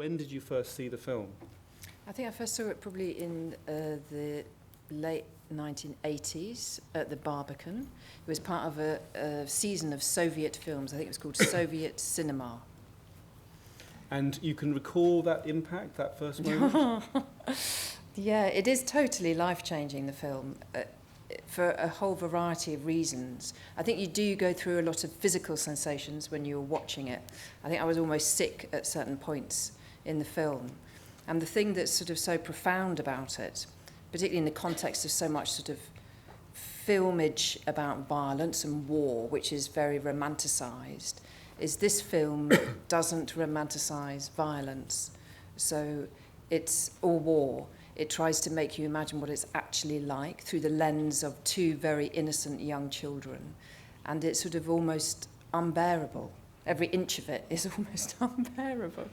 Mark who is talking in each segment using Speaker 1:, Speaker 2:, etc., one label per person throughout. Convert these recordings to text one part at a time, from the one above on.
Speaker 1: When did you first see the film?
Speaker 2: I think I first saw it probably in the late 1980s at the Barbican. It was part of a season of Soviet films. I think it was called Soviet Cinema.
Speaker 1: And you can recall that impact, that first moment?
Speaker 2: Yeah, it is totally life-changing, the film, for a whole variety of reasons. I think you do go through a lot of physical sensations when you're watching it. I think I was almost sick at certain points in the film. And the thing that's sort of so profound about it, particularly in the context of so much sort of filmage about violence and war, which is very romanticised, is this film doesn't romanticise violence. So it's or war. It tries to make you imagine what it's actually like through the lens of two very innocent young children. And it's sort of almost unbearable. Every inch of it is almost unbearable.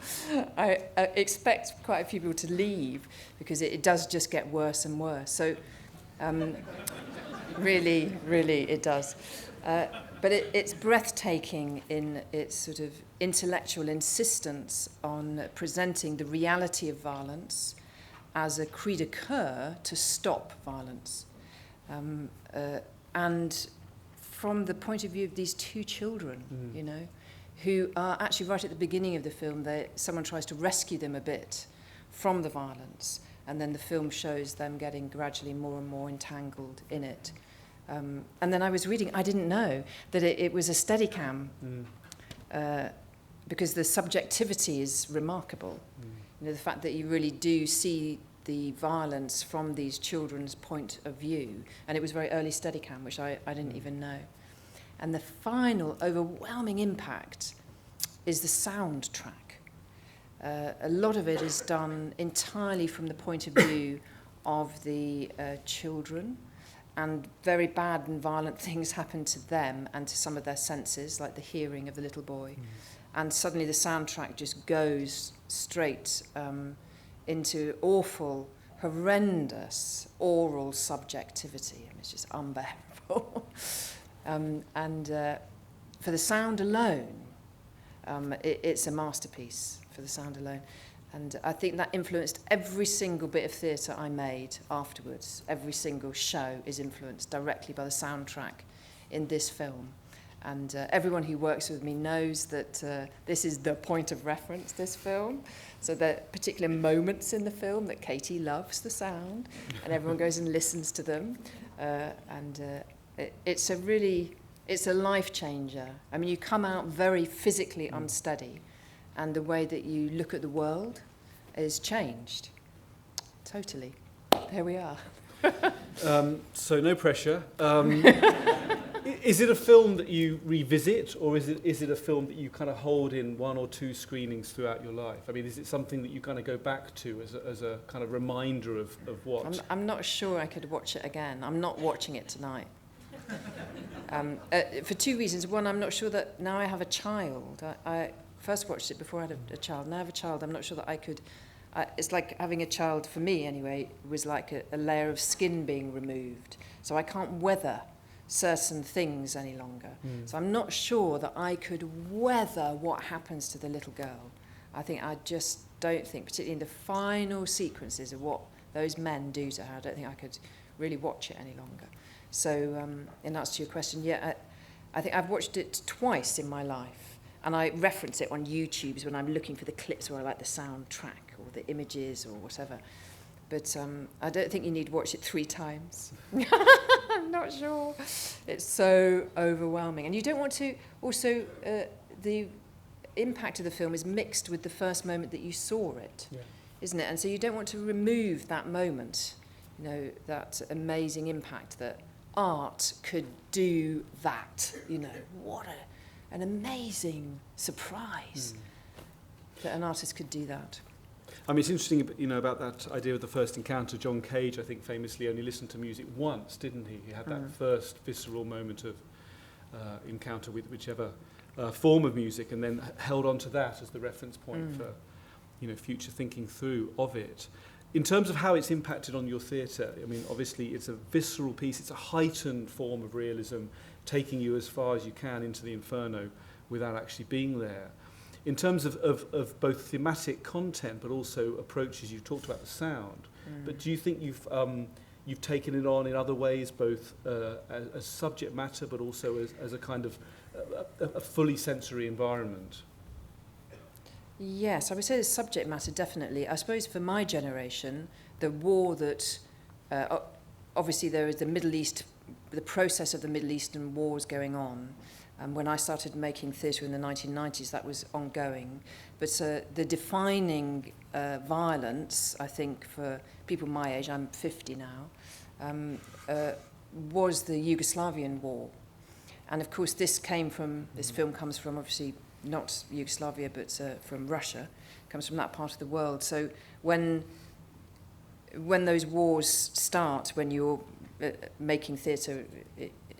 Speaker 2: I expect quite a few people to leave because it does just get worse and worse. So really, it does. But it's breathtaking in its sort of intellectual insistence on presenting the reality of violence as a cri de coeur to stop violence. And from the point of view of these two children, you know, who are actually right at the beginning of the film, someone tries to rescue them a bit from the violence, and then the film shows them getting gradually more and more entangled in it. And then I was reading, I didn't know that it was a Steadicam, because the subjectivity is remarkable. You know, the fact that you really do see the violence from these children's point of view. And it was very early Steadicam, which I didn't even know. And the final overwhelming impact is the soundtrack. A lot of it is done entirely from the point of view of the children, and very bad and violent things happen to them and to some of their senses, like the hearing of the little boy. And suddenly the soundtrack just goes straight into awful, horrendous oral subjectivity. I mean, it's just unbearable. And for the sound alone, it's a masterpiece for the sound alone. And I think that influenced every single bit of theatre I made afterwards. Every single show is influenced directly by the soundtrack in this film. And everyone who works with me knows that this is the point of reference, this film. So there are particular moments in the film that Katie loves the sound, and everyone goes and listens to them. It's a life changer. I mean, you come out very physically unsteady, and the way that you look at the world is changed. Totally. There we are.
Speaker 1: So no pressure. Is it a film that you revisit, or is it a film that you kind of hold in one or two screenings throughout your life? I mean, is it something that you kind of go back to as a kind of reminder of what?
Speaker 2: I'm not sure I could watch it again. I'm not watching it tonight. For two reasons. One, I'm not sure that now I have a child. I first watched it before I had a child. Now I have a child. I'm not sure that I could. It's like having a child, for me anyway, was like a layer of skin being removed. So I can't weather certain things any longer. So I'm not sure that I could weather what happens to the little girl. I just don't think, particularly in the final sequences of what those men do to her, I don't think I could really watch it any longer. So in answer to your question, yeah, I think I've watched it twice in my life, and I reference it on YouTube when I'm looking for the clips where I like the soundtrack or the images or whatever. But I don't think you need to watch it 3 times. I'm not sure. It's so overwhelming. And you don't want to... Also, the impact of the film is mixed with the first moment that you saw it, isn't it? And so you don't want to remove that moment, you know, that amazing impact that art could do that. You know, what an amazing surprise that an artist could do that.
Speaker 1: I mean, it's interesting, you know, about that idea of the first encounter. John Cage, I think, famously only listened to music once, didn't he? He had that first visceral moment of encounter with whichever form of music, and then held on to that as the reference point for, you know, future thinking through of it. In terms of how it's impacted on your theatre, I mean, obviously it's a visceral piece. It's a heightened form of realism, taking you as far as you can into the inferno without actually being there. in terms of both thematic content, but also approaches. You talked about the sound, but do you think you've taken it on in other ways, both as subject matter, but also as a kind of a fully sensory environment?
Speaker 2: Yes, I would say the subject matter, definitely. I suppose for my generation, the war that, obviously there is the Middle East, the process of the Middle Eastern wars going on. When I started making theatre in the 1990s, that was ongoing. But the defining violence, I think, for people my age, I'm 50 now, was the Yugoslavian war. And of course, this film comes from, obviously, not Yugoslavia, but from Russia, comes from that part of the world. So when those wars start, when you're making theatre,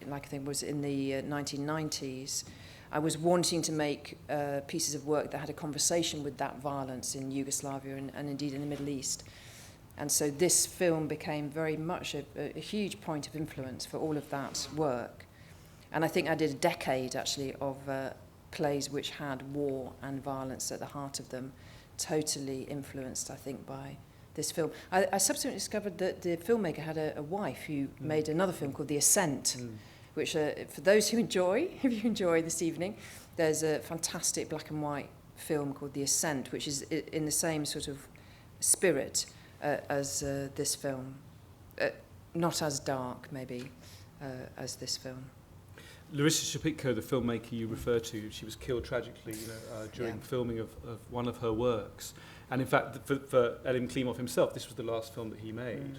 Speaker 2: like I think was in the 1990s, I was wanting to make pieces of work that had a conversation with that violence in Yugoslavia and indeed in the Middle East. And so this film became very much a huge point of influence for all of that work. And I think I did a decade, actually, of plays which had war and violence at the heart of them, totally influenced, I think, by this film. I subsequently discovered that the filmmaker had a wife who made another film called The Ascent, which, for those who enjoy, if you enjoy this evening, there's a fantastic black and white film called The Ascent, which is in the same sort of spirit as this film. Not as dark, maybe, as this film.
Speaker 1: Larissa Shepitko, the filmmaker you refer to, she was killed tragically during filming of one of her works. And in fact, for Elim Klimov himself, this was the last film that he made.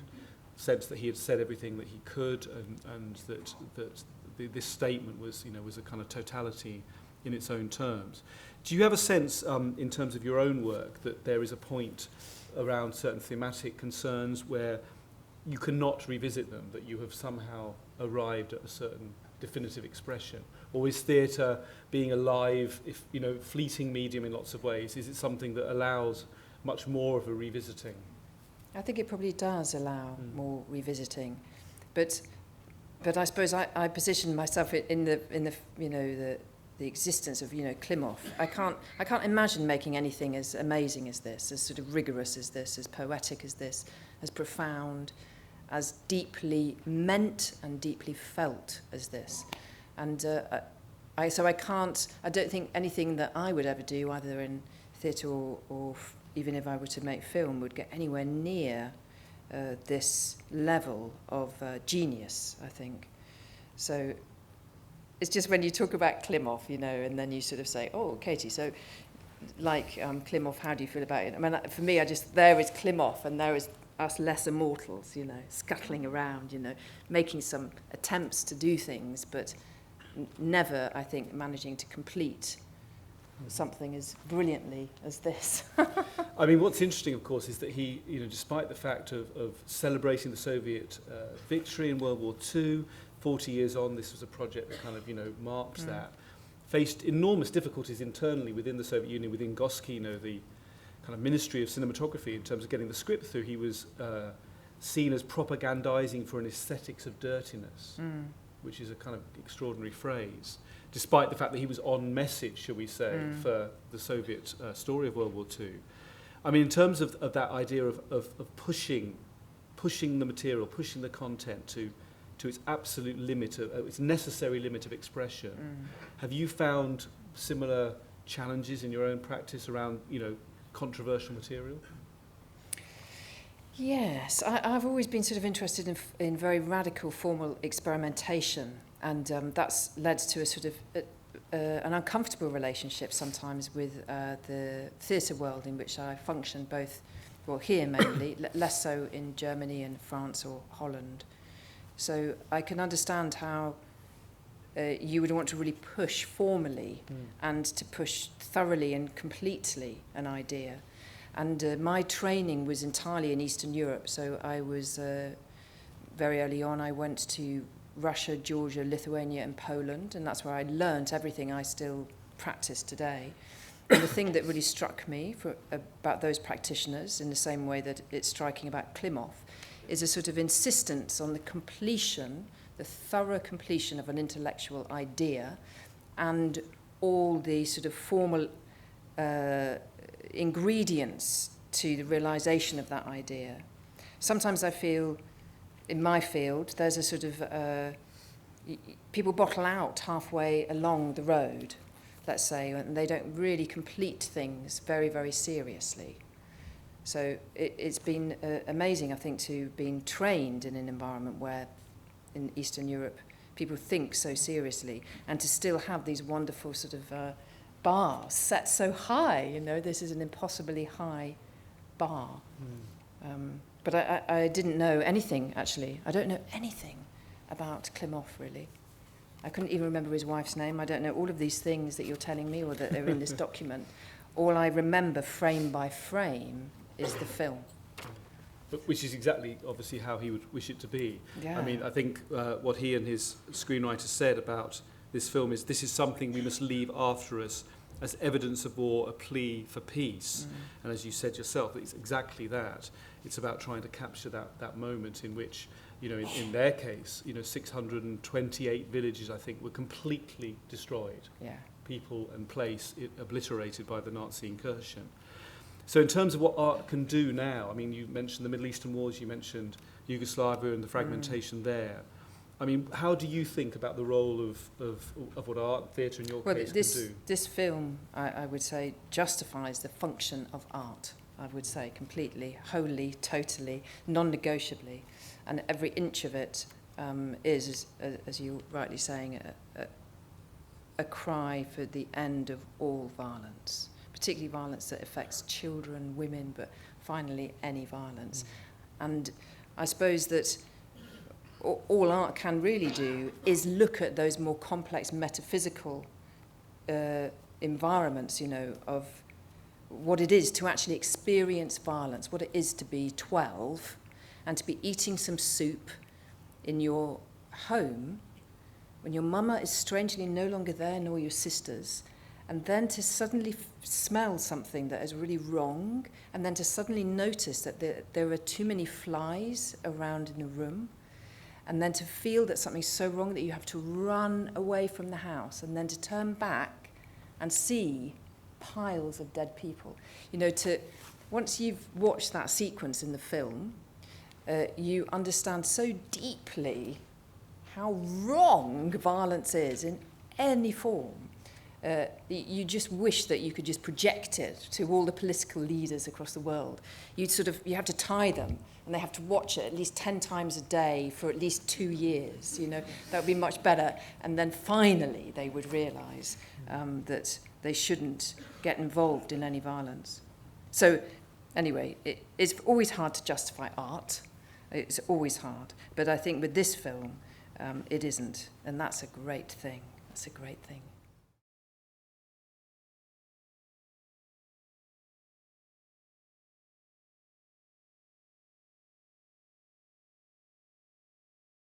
Speaker 1: Sense that he had said everything that he could, and that this statement was a kind of totality in its own terms. Do you have a sense, in terms of your own work, that there is a point around certain thematic concerns where you cannot revisit them, that you have somehow arrived at a certain definitive expression? Or is theatre, being alive, fleeting medium in lots of ways, is it something that allows much more of a revisiting?
Speaker 2: I think it probably does allow more revisiting, but I suppose I position myself in the existence of Klimov. I can't imagine making anything as amazing as this, as sort of rigorous as this, as poetic as this, as profound, as deeply meant and deeply felt as this. And I don't think anything that I would ever do, either in theatre or even if I were to make film, would get anywhere near this level of genius, I think. So it's just when you talk about Klimov, and then you sort of say, oh, Katie, so like Klimov, how do you feel about it? I mean, for me, there is Klimov and there is us lesser mortals, scuttling around, making some attempts to do things, but never, I think, managing to complete something as brilliantly as this.
Speaker 1: I mean, what's interesting, of course, is that he, despite the fact of celebrating the Soviet victory in World War II, 40 years on, this was a project that kind of, marked that, faced enormous difficulties internally within the Soviet Union, within Goskino, the kind of Ministry of Cinematography, in terms of getting the script through. He was seen as propagandizing for an aesthetics of dirtiness, which is a kind of extraordinary phrase, despite the fact that he was on message, shall we say, for the Soviet story of World War II. I mean, in terms of that idea of pushing the material, pushing the content to its absolute limit, its necessary limit of expression, have you found similar challenges in your own practice around, controversial material?
Speaker 2: Yes, I've always been sort of interested in very radical formal experimentation, and that's led to a sort of an uncomfortable relationship sometimes with the theatre world in which I function, both, well, here mainly, less so in Germany and France or Holland. So I can understand how you would want to really push formally and to push thoroughly and completely an idea. And my training was entirely in Eastern Europe, so I was, very early on, I went to Russia, Georgia, Lithuania and Poland, and that's where I learnt everything I still practice today. And the thing that really struck me about those practitioners, in the same way that it's striking about Klimov, is a sort of insistence on the completion, the thorough completion of an intellectual idea, and all the sort of formal ingredients to the realization of that idea. Sometimes I feel, in my field, there's a sort of, people bottle out halfway along the road, let's say, and they don't really complete things very, very seriously. So it's been amazing, I think, to have been trained in an environment where, in Eastern Europe, people think so seriously, and to still have these wonderful sort of bars set so high. You know, this is an impossibly high bar. But I didn't know anything, actually. I don't know anything about Klimov, really. I couldn't even remember his wife's name. I don't know all of these things that you're telling me or that are in this document. All I remember, frame by frame, is the film.
Speaker 1: But which is exactly, obviously, how he would wish it to be.
Speaker 2: Yeah.
Speaker 1: I mean, I think what he and his screenwriter said about this film is, this is something we must leave after us as evidence of war, a plea for peace. And as you said yourself, it's exactly that. It's about trying to capture that moment in which, you know, in their case, you know, 628 villages, I think, were completely destroyed.
Speaker 2: Yeah.
Speaker 1: People and place obliterated by the Nazi incursion. So in terms of what art can do now, I mean, you mentioned the Middle Eastern wars, you mentioned Yugoslavia and the fragmentation there. I mean, how do you think about the role of what art, theatre in your case, can do?
Speaker 2: This film, I would say, justifies the function of art, I would say, completely, wholly, totally, non-negotiably. And every inch of it is, as you're rightly saying, a cry for the end of all violence, particularly violence that affects children, women, but finally any violence. And I suppose that all art can really do is look at those more complex metaphysical environments, you know, of what it is to actually experience violence, what it is to be 12 and to be eating some soup in your home when your mama is strangely no longer there, nor your sisters, and then to suddenly smell something that is really wrong, and then to suddenly notice that there are too many flies around in the room, and then to feel that something's so wrong that you have to run away from the house, and then to turn back and see piles of dead people. You know, once you've watched that sequence in the film, you understand so deeply how wrong violence is in any form. You just wish that you could just project it to all the political leaders across the world. You have to tie them, and they have to watch it at least 10 times a day for at least 2 years. You know, that would be much better. And then finally, they would realise that they shouldn't get involved in any violence. So, anyway, it's always hard to justify art. It's always hard. But I think with this film, it isn't, and that's a great thing. That's a great thing.